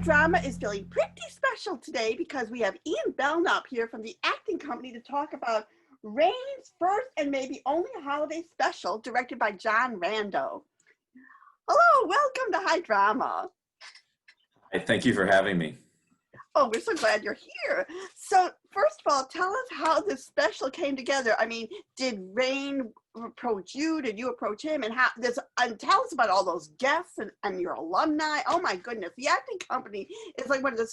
Drama is feeling pretty special today because we have Ian Belknap here from the acting company to talk about Rain's first and maybe only holiday special directed by John Rando. Hello, welcome to High Drama. Hey, thank you for having me. Oh, we're so glad you're here. So first of all, tell us how this special came together. I mean, did Rain approach you? Did you approach him? And and tell us about all those guests and your alumni. Oh my goodness, the acting company is like one of the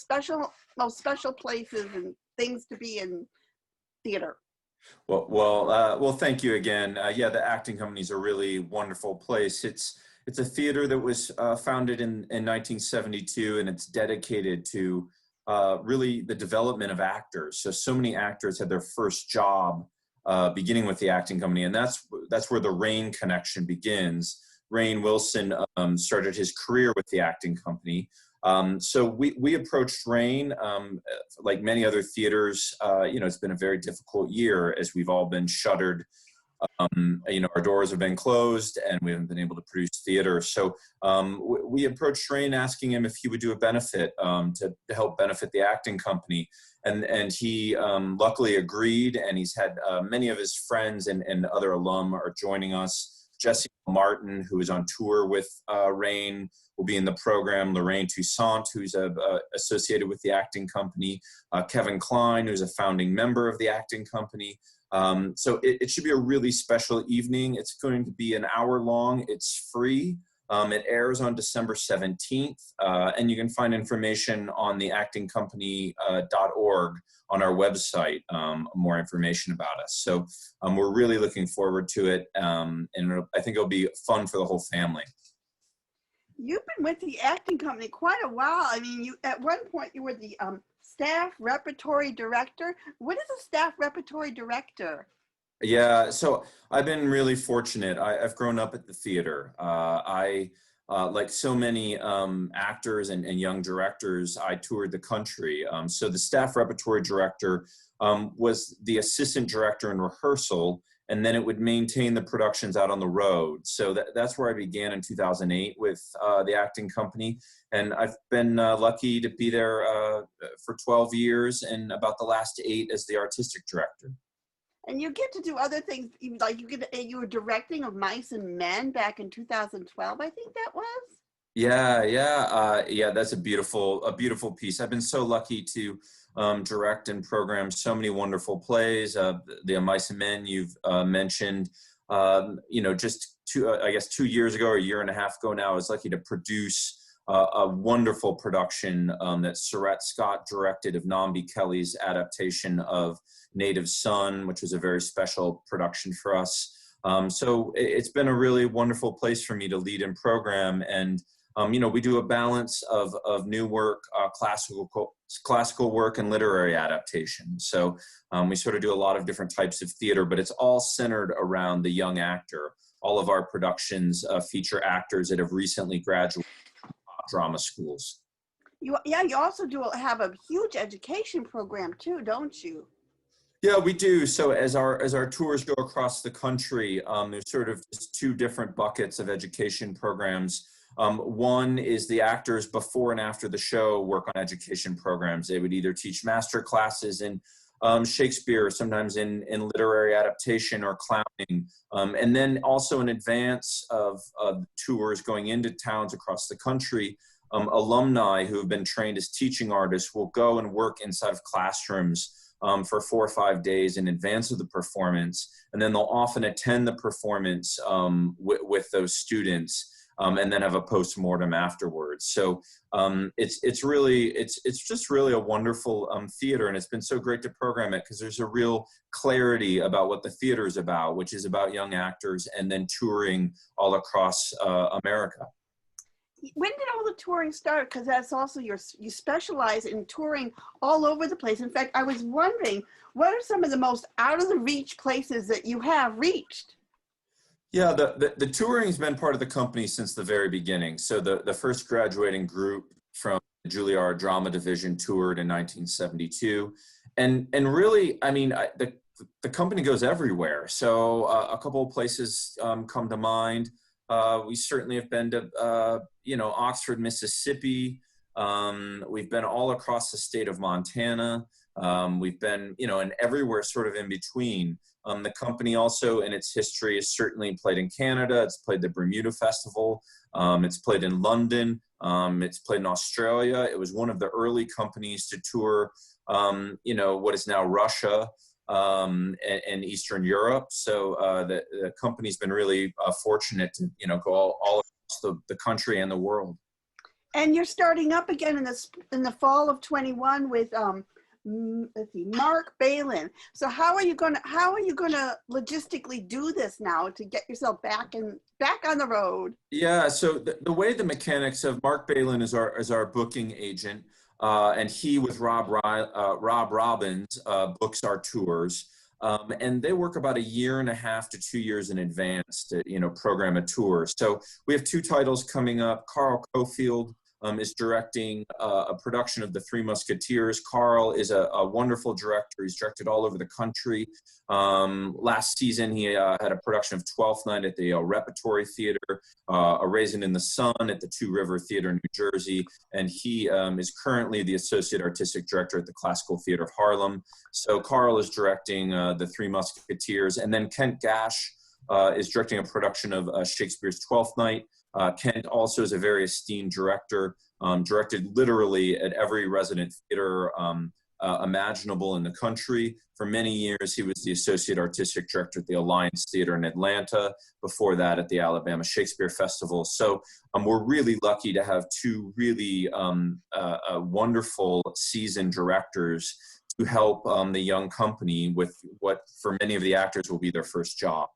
most special places and things to be in theater. Well, thank you again. Yeah, the acting company is a really wonderful place. It's a theater that was founded in 1972, and it's dedicated to really the development of actors. So many actors had their first job beginning with the acting company, and that's where the Rain connection begins. Rainn Wilson started his career with the acting company. So we approached Rain, like many other theaters. It's been a very difficult year as we've all been shuttered. Our doors have been closed and we haven't been able to produce theater. So we approached Rain asking him if he would do a benefit to help benefit the acting company. And he luckily agreed, and he's had many of his friends and other alum are joining us. Jesse Martin, who is on tour with Rain, will be in the program. Lorraine Toussaint, who's associated with the acting company. Kevin Kline, who's a founding member of the acting company. So it should be a really special evening. It's going to be an hour long. It's free. It airs on December 17th, and you can find information on the actingcompany.org on our website, more information about us. So we're really looking forward to it, and I think it'll be fun for the whole family. You've been with the acting company quite a while. I mean, at one point you were the staff repertory director. What is a staff repertory director? Yeah, so I've been really fortunate. I've grown up at the theater. Like so many actors and young directors, I toured the country. So the staff repertory director was the assistant director in rehearsal, and then it would maintain the productions out on the road. So that's where I began in 2008 with the acting company. And I've been lucky to be there for 12 years and about the last 8 as the artistic director. And you get to do other things, like you were directing of Mice and Men back in 2012, I think that was? Yeah, that's a beautiful piece. I've been so lucky to direct and program so many wonderful plays. The Mice and Men you've mentioned, just 2 years ago or a year and a half ago now, I was lucky to produce a wonderful production that Savitt Scott directed of Nambi Kelly's adaptation of Native Son, which was a very special production for us. So it's been a really wonderful place for me to lead and program. And, we do a balance of new work, classical work, and literary adaptation. So we sort of do a lot of different types of theater, but it's all centered around the young actor. All of our productions feature actors that have recently graduated drama schools. You also have a huge education program too, don't you? Yeah, we do. So as our tours go across the country, there's sort of just 2 different buckets of education programs. One is the actors before and after the show work on education programs. They would either teach master classes in Shakespeare, sometimes in literary adaptation or clowning. And then also in advance of tours going into towns across the country, alumni who have been trained as teaching artists will go and work inside of classrooms for 4 or 5 days in advance of the performance. And then they'll often attend the performance with those students. And then have a post-mortem afterwards. So it's just really a wonderful theater, and it's been so great to program it because there's a real clarity about what the theater is about, which is about young actors and then touring all across America. When did all the touring start? Because that's also you specialize in touring all over the place. In fact, I was wondering, what are some of the most out of the reach places that you have reached? Yeah, the touring's been part of the company since the very beginning. So the first graduating group from the Juilliard Drama Division toured in 1972. And really, I mean, the company goes everywhere. So a couple of places come to mind. We certainly have been to, Oxford, Mississippi, We've been all across the state of Montana. We've been, and everywhere sort of in between. The company also in its history has certainly played in Canada. It's played the Bermuda Festival. It's played in London. It's played in Australia. It was one of the early companies to tour, what is now Russia and Eastern Europe. So the company's been really fortunate to, go all across the country and the world. And you're starting up again in the fall of 21 with let's see, Mark Balin. So how are you gonna logistically do this now to get yourself back on the road? Yeah, so the way the mechanics of Mark Balin is our booking agent, and he with Rob Robbins books our tours. And they work about 1.5 to 2 years in advance to program a tour. So we have 2 titles coming up. Carl Cofield is directing a production of The Three Musketeers. Carl is a wonderful director. He's directed all over the country. Last season, he had a production of Twelfth Night at the Yale Repertory Theater, A Raisin in the Sun at the Two River Theater in New Jersey, and he is currently the Associate Artistic Director at the Classical Theater of Harlem. So Carl is directing The Three Musketeers, and then Kent Gash is directing a production of Shakespeare's Twelfth Night. Kent also is a very esteemed director, directed literally at every resident theater imaginable in the country. For many years, he was the Associate Artistic Director at the Alliance Theater in Atlanta, before that at the Alabama Shakespeare Festival. So we're really lucky to have 2 really wonderful seasoned directors to help the young company with what for many of the actors will be their first job.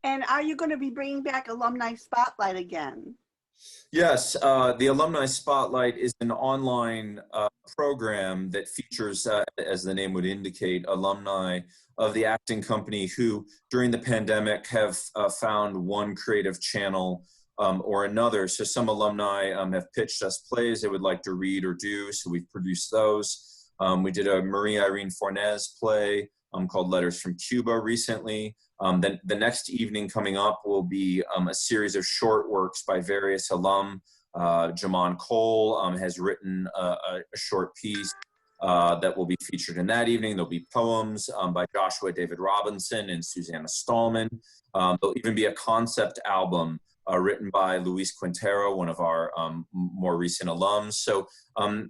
And are you going to be bringing back Alumni Spotlight again? Yes, the Alumni Spotlight is an online program that features, as the name would indicate, alumni of the acting company who, during the pandemic, have found one creative channel or another. So some alumni have pitched us plays they would like to read or do, so we've produced those. We did a Marie Irene Fornes play called Letters from Cuba recently. Then the next evening coming up will be a series of short works by various alum. Jamon Cole has written a short piece that will be featured in that evening. There'll be poems by Joshua David Robinson and Susanna Stallman. There'll even be a concept album written by Luis Quintero, one of our more recent alums. So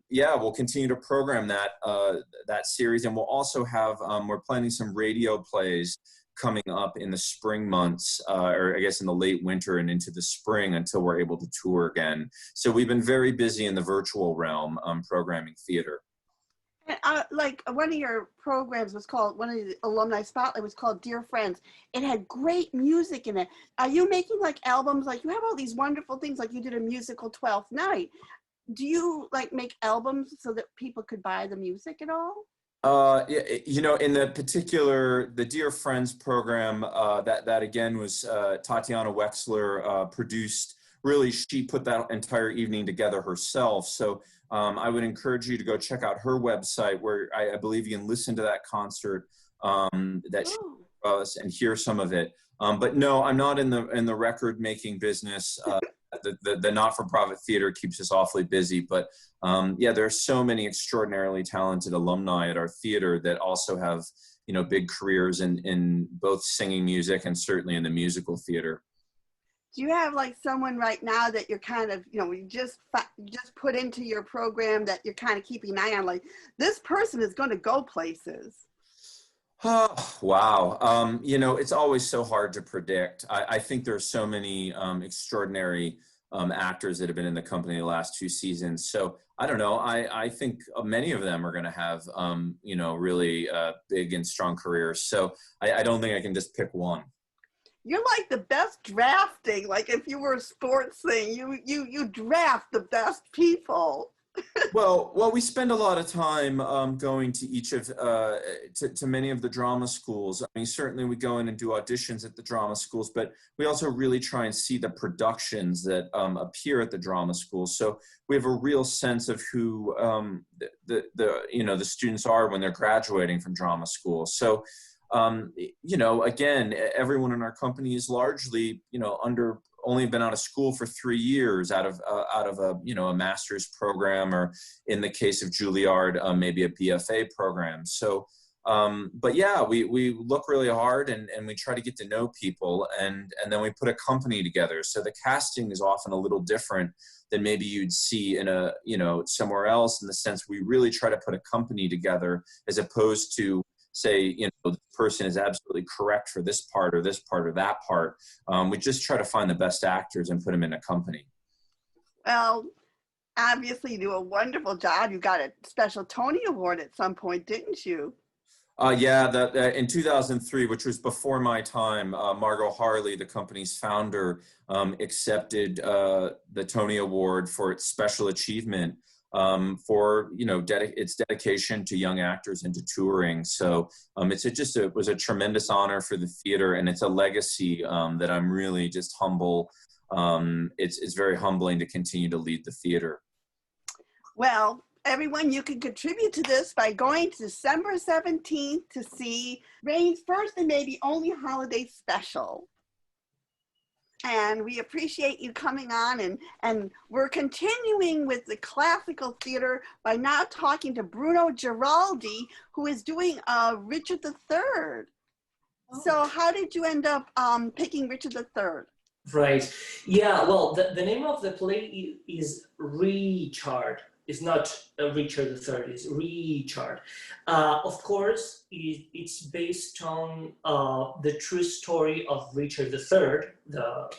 yeah, we'll continue to program that series, and we'll also have, we're planning some radio plays coming up in the spring months, or I guess in the late winter and into the spring until we're able to tour again. So we've been very busy in the virtual realm programming theater. And like one of your programs was called, one of the Alumni Spotlight was called Dear Friends. It had great music in it. Are you making like albums? Like you have all these wonderful things, like you did a musical 12th Night. Do you like make albums so that people could buy the music at all? In the Dear Friends program, that again was Tatiana Wexler produced. Really, she put that entire evening together herself. So I would encourage you to go check out her website, where I believe you can listen to that concert that she does and hear some of it. But no, I'm not in the record making business. The not-for-profit theater keeps us awfully busy, but yeah, there are so many extraordinarily talented alumni at our theater that also have, big careers in both singing music and certainly in the musical theater. Do you have like someone right now that you're kind of, you just put into your program that you're kind of keeping an eye on, like this person is going to go places? Oh, wow. It's always so hard to predict. I think there's so many extraordinary actors that have been in the company the last 2 seasons. So I don't know. I think many of them are going to have, really big and strong careers. So I don't think I can just pick one. You're like the best drafting. Like if you were a sports thing, you draft the best people. Well, we spend a lot of time going to each of to many of the drama schools. I mean, certainly we go in and do auditions at the drama schools, but we also really try and see the productions that appear at the drama schools. So we have a real sense of who the students are when they're graduating from drama school. So again, everyone in our company is largely under only been out of school for 3 years out of a, a master's program, or in the case of Juilliard, maybe a BFA program. So, but yeah, we look really hard, and we try to get to know people, and then we put a company together. So the casting is often a little different than maybe you'd see in a, somewhere else, in the sense we really try to put a company together, as opposed to say, the person is absolutely correct for this part or this part or that part. We just try to find the best actors and put them in a company. Well, obviously you do a wonderful job. You got a special Tony Award at some point, didn't you? Yeah, in 2003, which was before my time, Margot Harley, the company's founder, accepted the Tony Award for its special achievement for its dedication to young actors and to touring. So it was a tremendous honor for the theater, and it's a legacy that I'm really just humble. It's very humbling to continue to lead the theater. Well, everyone, you can contribute to this by going to December 17th to see RIII's first and maybe only holiday special. And we appreciate you coming on, and we're continuing with the classical theater by now talking to Bruno Giraldi, who is doing Richard III. Oh. So how did you end up picking Richard III? Right. Yeah, well, the name of the play is RIIIchard. It's not Richard III, it's RIIIchard. Of course, it's based on the true story of Richard III, the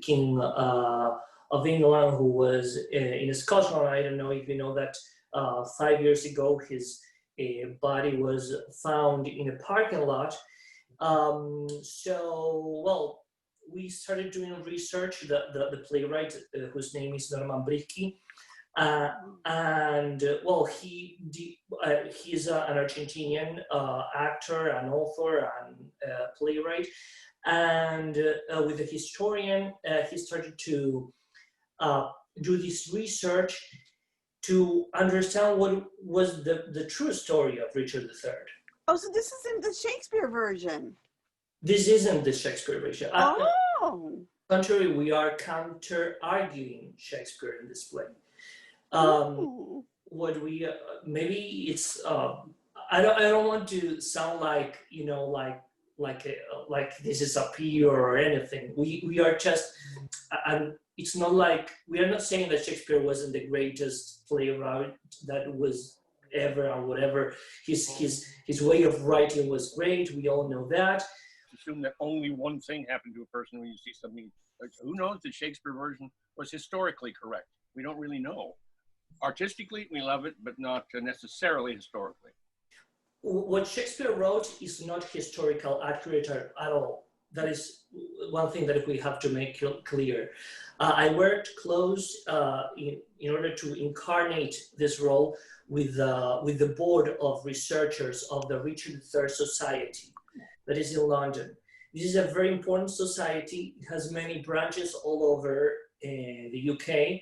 king of England, who was in Scotland. I don't know if you know that 5 years ago, his body was found in a parking lot. Well, we started doing research. The playwright, whose name is Norman Bricky, well, he's an Argentinian actor, an author, and playwright, and with a historian, he started to do this research to understand what was the true story of Richard III. Oh, so this isn't the Shakespeare version. This isn't the Shakespeare version. Oh. Contrary, we are counter-arguing Shakespeare in this play. What we maybe it's I don't want to sound like like this is a PR or anything. We are just, and it's not like, we are not saying that Shakespeare wasn't the greatest playwright that was ever or whatever. His way of writing was great. We all know that. Assume that only one thing happened to a person when you see something. Like, who knows? The Shakespeare version was historically correct. We don't really know. Artistically, we love it, but not necessarily historically. What Shakespeare wrote is not historical accurate at all. That is one thing that we have to make clear. I worked close in order to incarnate this role with the board of researchers of the Richard III Society that is in London. This is a very important society. It has many branches all over the UK.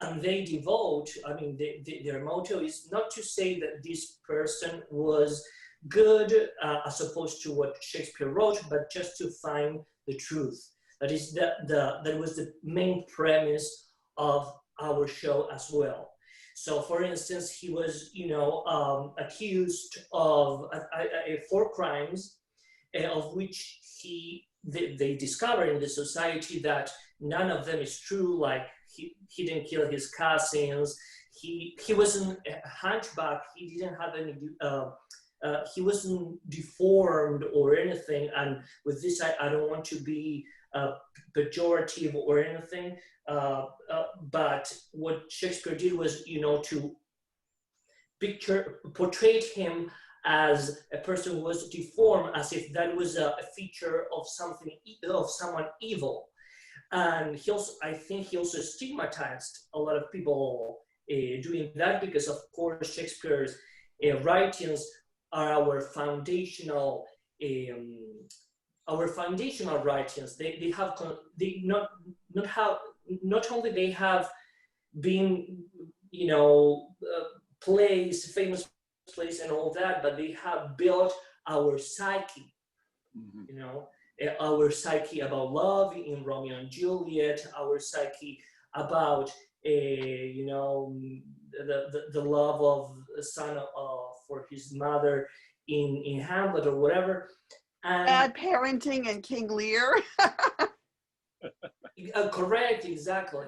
And they devote, I mean, their motto is not to say that this person was good as opposed to what Shakespeare wrote, but just to find the truth. That is that was the main premise of our show as well. So, for instance, he was, accused of 4 crimes, of which they discovered in the society that none of them is true. Like he didn't kill his cousins. He wasn't a hunchback. He didn't have any. He wasn't deformed or anything. And with this, I don't want to be pejorative or anything. But what Shakespeare did was, to portray him as a person who was deformed, as if that was a feature of someone evil. And I think he also stigmatized a lot of people doing that, because of course Shakespeare's writings are our foundational writings. They not only they have been famous plays and all that, but they have built our psyche. our psyche about love in Romeo and Juliet, our psyche about you know, the love of a son for his mother in Hamlet or whatever. And Bad parenting and King Lear. correct, exactly.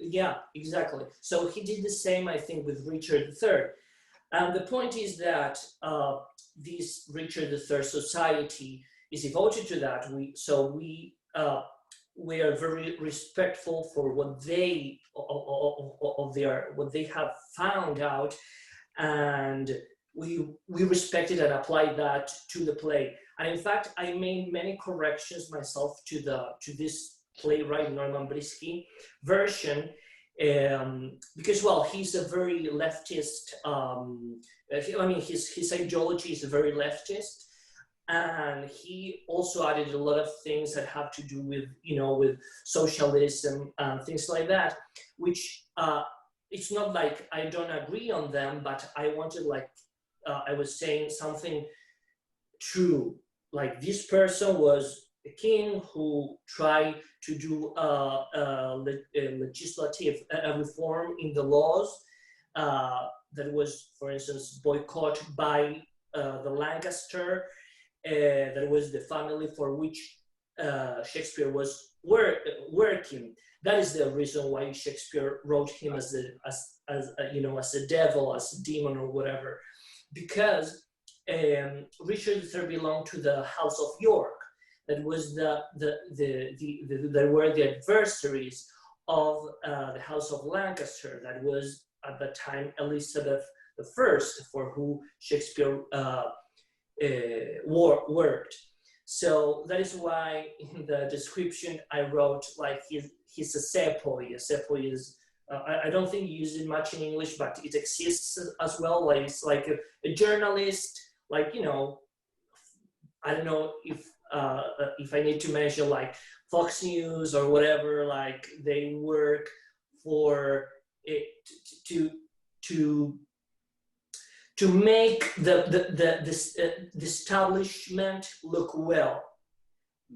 Yeah, exactly. So he did the same, I think, with Richard III. And the point is that this Richard III society is devoted to that. We are very respectful for what they what they have found out, and we respected and applied that to the play. And in fact, I made many corrections myself to this playwright Norman Brisky version, because, well, he's a very leftist. I mean, his ideology is very leftist, and he also added a lot of things that have to do with, you know, with socialism and things like that, which it's not like I don't agree on them, but I wanted, like I was saying, something true. Like, this person was a king who tried to do a legislative reform in the laws that was, for instance, boycotted by the Lancaster. That was the family for which Shakespeare was working. That is the reason why Shakespeare wrote him as you know, as a devil, as a demon, or whatever, because Richard III belonged to the House of York. That was that were the adversaries of the House of Lancaster. That was at the time Elizabeth I, for who Shakespeare worked. So that is why in the description I wrote, like, he's a sepoy. A sepoy is, I don't think you use it much in English, but it exists as well. Like, it's like a journalist, like, you know, I don't know if I need to mention, like, Fox News or whatever, like, they work for it to make the establishment look well,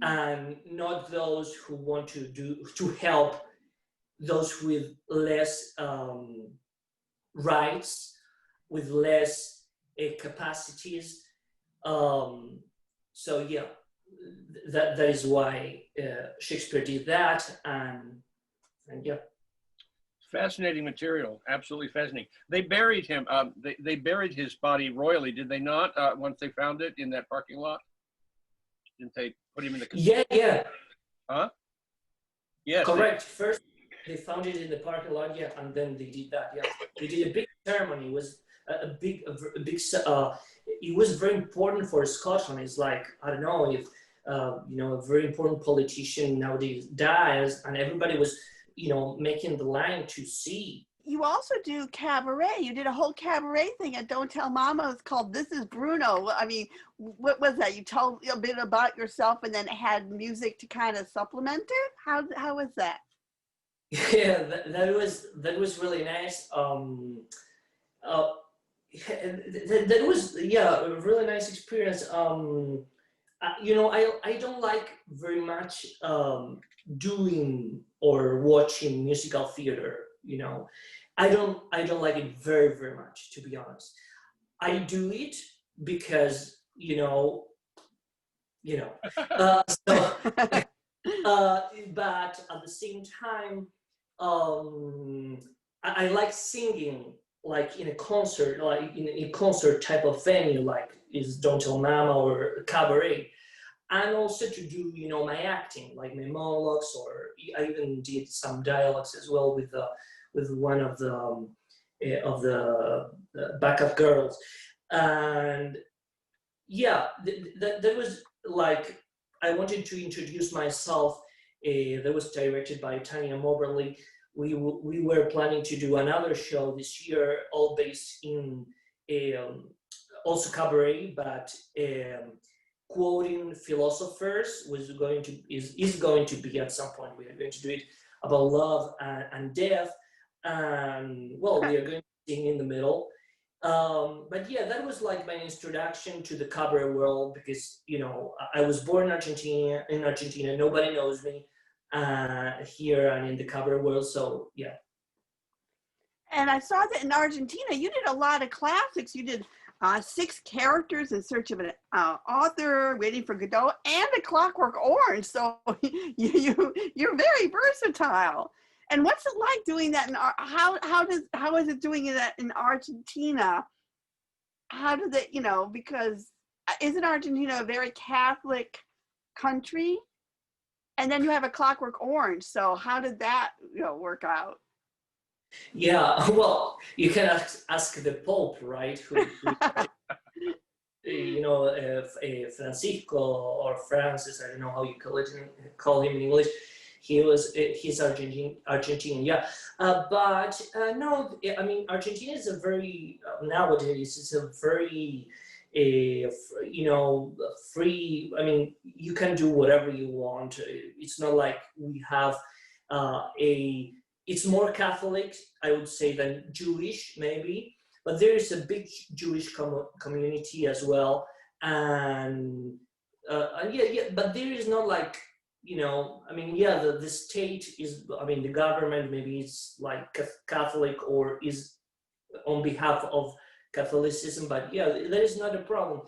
and not those who want to help those with less rights, with less capacities. So yeah, that is why Shakespeare did that, and yeah. Fascinating material, absolutely fascinating. They buried him. They buried his body royally, did they not? Once they found it in that parking lot, didn't they put him in the? Yeah. Huh? Yes. Correct. First, they found it in the parking lot, yeah, and then they did that. Yeah, they did a big ceremony. It was a big. It was very important for Scotland. It's like, I don't know if you know, a very important politician nowadays dies, and everybody was, you know, making the line to see. You also do cabaret. You did a whole cabaret thing at Don't Tell Mama. It's called This Is Bruno. I mean, what was that? You told a bit about yourself and then had music to kind of supplement it? How was that? Yeah, that was really nice. That was, yeah, a really nice experience. You know, I don't like very much doing or watching musical theater. You know, I don't like it very, very much, to be honest. I do it because, you know, so, but at the same time, I like singing, like in a concert, like in a concert type of venue, like is Don't Tell Mama or cabaret, and also to do, you know, my acting, like my monologues, or I even did some dialogues as well with one of the backup girls, and yeah, that was like, I wanted to introduce myself. That was directed by Tanya Moberly. We were planning to do another show this year, all based in also cabaret, but quoting philosophers is going to be at some point. We are going to do it about love and death, and well, we are going to sing in the middle. But yeah, that was like my introduction to the cabaret world because, you know, I was born in Argentina, nobody knows me here and in the cabaret world. So yeah. And I saw that in Argentina, you did a lot of classics. You did 6 characters in search of an author, Waiting for Godot, and A Clockwork Orange. So you're very versatile. And what's it like doing that? How is it doing that in Argentina? How did it, you know, because isn't Argentina a very Catholic country? And then you have A Clockwork Orange. So how did that, you know, work out? Yeah, well, you can ask the Pope, right? Who you know, Francisco or Francis, I don't know how you call him in English. He's Argentinian, yeah. But no, I mean, Argentina is a very, nowadays, it's a very, you know, free, I mean, you can do whatever you want. It's not like we have it's more Catholic, I would say, than Jewish, maybe. But there is a big Jewish community as well. And yeah, but there is not like, you know, I mean, yeah, the state is, I mean, the government maybe is like Catholic or is on behalf of Catholicism, but yeah, that is not a problem.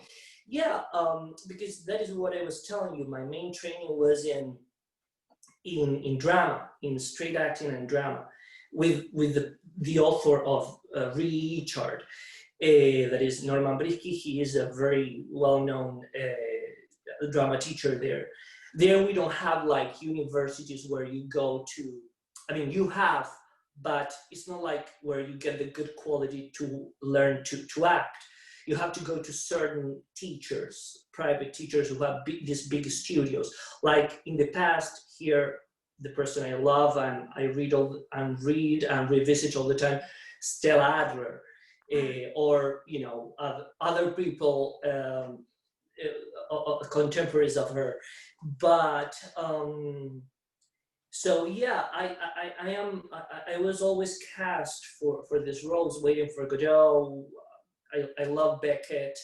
Yeah, because that is what I was telling you. My main training was in drama, in straight acting and drama, with the author of RIIIchard, that is Norman Brisky. He is a very well-known drama teacher there. There we don't have like universities where you go to, I mean, you have, but it's not like where you get the good quality to learn to act. You have to go to certain teachers, private teachers who have these big studios. Like in the past here, the person I love and I read and revisit all the time, Stella Adler, or, you know, other people, contemporaries of her. But so yeah, I was always cast for these roles, Waiting for Godot. I love Beckett.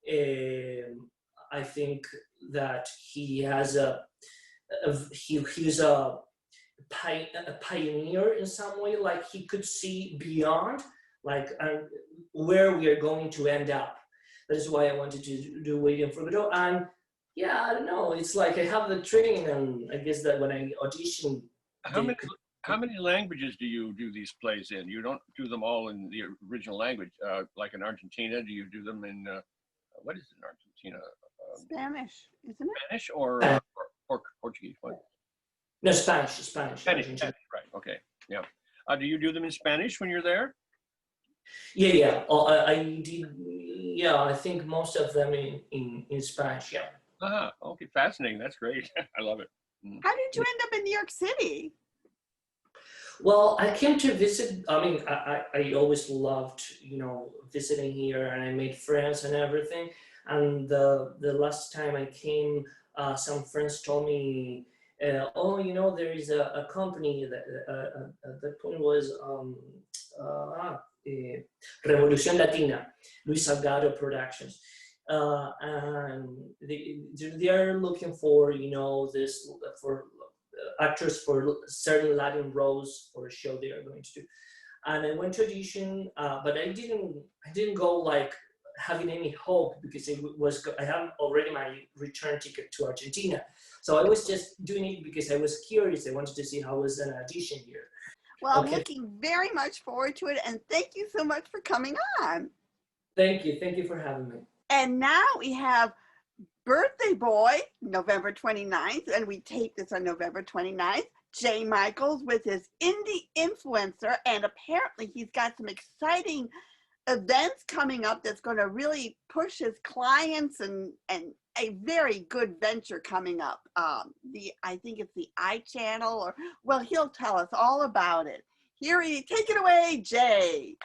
I think that he has he's a pioneer in some way. Like he could see beyond, like where we are going to end up. That is why I wanted to do Waiting for Godot. And yeah, I don't know. It's like I have the training, and I guess that when I audition, How many languages do you do these plays in? You don't do them all in the original language, like in Argentina. Do you do them in what is it in Argentina? Spanish, isn't it? Spanish or Portuguese? What? No, Spanish. Spanish, right? Okay, yeah. Do you do them in Spanish when you're there? Yeah. I did. Yeah, I think most of them in Spanish. Yeah. Okay, fascinating. That's great. I love it. How did you end up in New York City? Well, I came to visit. I mean, I always loved, you know, visiting here, and I made friends and everything. And the last time I came, some friends told me, oh, you know, there is a company that at that point was Revolución Latina, Luis Salgado Productions. And they are looking for, you know, this for actors for certain Latin roles for a show they are going to do. And I went to audition, but I didn't go like having any hope, because I have already my return ticket to Argentina. So I was just doing it because I was curious. I wanted to see how was an audition here. Well, okay. I'm looking very much forward to it, and thank you so much for coming on. Thank you for having me. And now we have Birthday Boy, November 29th, and we tape this on November 29th. Jay Michaels with his indie influencer, and apparently he's got some exciting events coming up that's going to really push his clients, and a very good venture coming up. I think it's the iChannel, or, well, he'll tell us all about it. Take it away, Jay.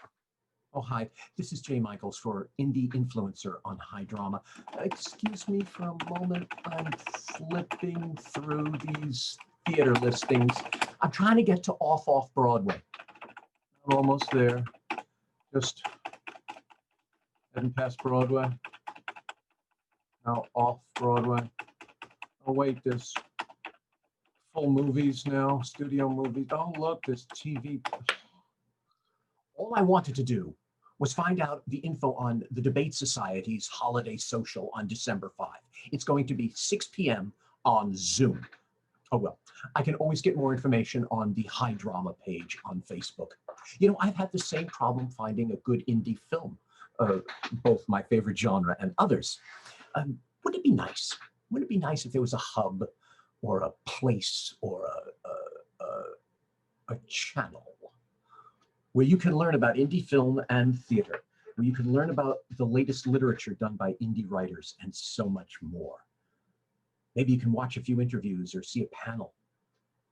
Oh, hi, this is Jay Michaels for Indie Influencer on High Drama. Excuse me for a moment. I'm flipping through these theater listings. I'm trying to get to Off Broadway. I'm almost there. Just Heading past Broadway. Now off Broadway. Oh wait, there's full movies now, studio movies. Oh look, there's TV. All I wanted to do was find out the info on the Debate Society's holiday social on December 5. It's going to be 6 p.m. on Zoom. Oh well, I can always get more information on the High Drama page on Facebook. You know, I've had the same problem finding a good indie film, both my favorite genre and others. Wouldn't it be nice? Wouldn't it be nice if there was a hub or a place or a channel where you can learn about indie film and theater, where you can learn about the latest literature done by indie writers and so much more. Maybe you can watch a few interviews or see a panel,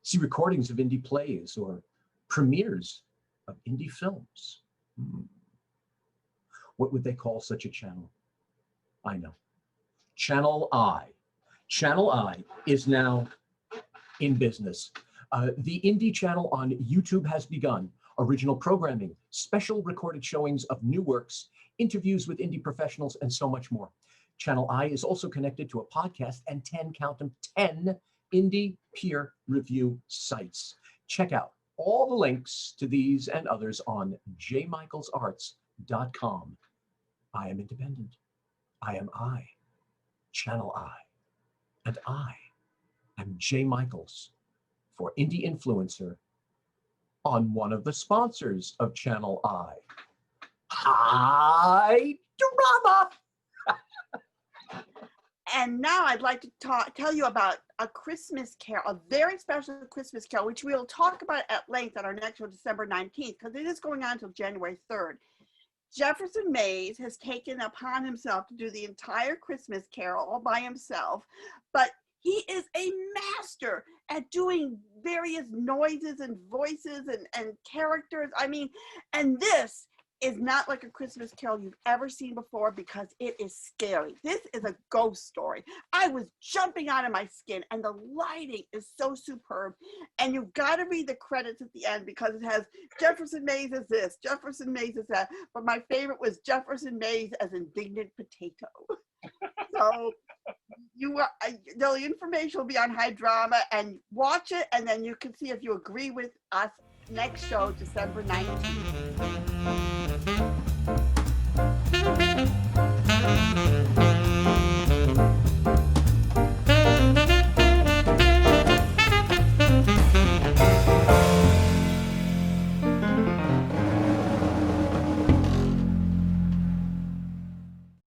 see recordings of indie plays or premieres of indie films. What would they call such a channel? I know. Channel I. Channel I is now in business. The indie channel on YouTube has begun. Original programming, special recorded showings of new works, interviews with indie professionals, and so much more. Channel I is also connected to a podcast and 10, count them, 10 indie peer review sites. Check out all the links to these and others on jmichaelsarts.com. I am independent. I am I, Channel I, and I am J. Michaels for Indie Influencer on one of the sponsors of Channel I, High Drama. And now I'd like to tell you about a Christmas carol, a very special Christmas carol, which we'll talk about at length on our next show, December 19th, because it is going on until January 3rd. Jefferson Mays has taken upon himself to do the entire Christmas carol all by himself, but he is a master at doing various noises and voices and characters. I mean, and this is not like a Christmas carol you've ever seen before because it is scary. This is a ghost story. I was jumping out of my skin, and the lighting is so superb. And you've got to read the credits at the end because it has Jefferson Mays as this, Jefferson Mays as that. But my favorite was Jefferson Mays as indignant potato. So the information will be on High Drama, and watch it, and then you can see if you agree with us next show, December 19th.